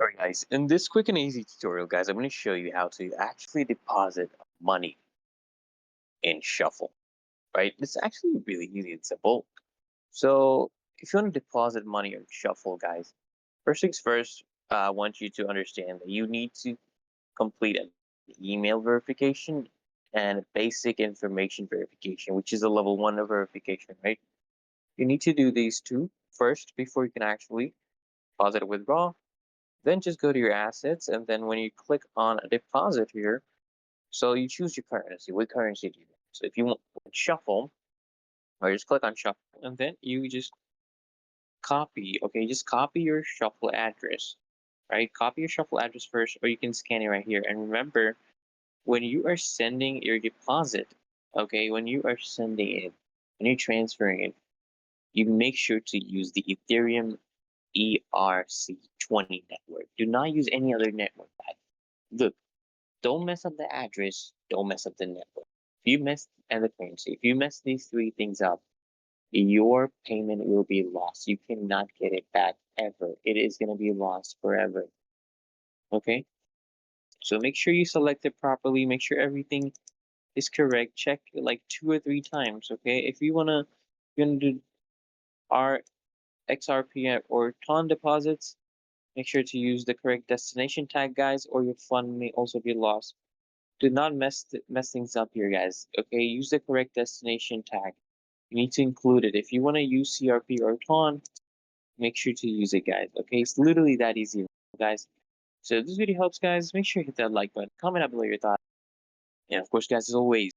Alright guys, in this quick and easy tutorial guys, I'm going to show you how to actually deposit money in Shuffle, right? It's actually really easy and simple. So if you want to deposit money in Shuffle guys, first things first, I want you to understand that you need to complete an email verification and a basic information verification, which is a level 1 of verification, right? You need to do these two first before you can actually deposit or withdraw. Then just go to your assets, and then when you click on a deposit here, so you choose your currency. What currency do you want? So if you want shuffle, or just click on shuffle, and then you just copy. Okay, just copy your shuffle address, right? Copy your shuffle address first, or you can scan it right here. And remember, when you are sending your deposit, okay, when you are sending it, when you're transferring it, you make sure to use the Ethereum ERC20 network. Do not use any other network. Look, don't mess up the address, don't mess up the network. If you mess and the currency, if you mess these three things up, your payment will be lost. You cannot get it back ever. It is going to be lost forever. Okay? So make sure you select it properly. Make sure everything is correct. Check it like 2 or 3 times. Okay? If you wanna do R XRP or TON deposits, make sure to use the correct destination tag, guys, or your fund may also be lost. Do not mess things up here, guys. Okay, use the correct destination tag. You need to include it. If you want to use CRP or TON, make sure to use it, guys. Okay, it's literally that easy, guys. So if this video helps, guys, make sure you hit that like button, comment down below your thoughts, and of course, guys, as always,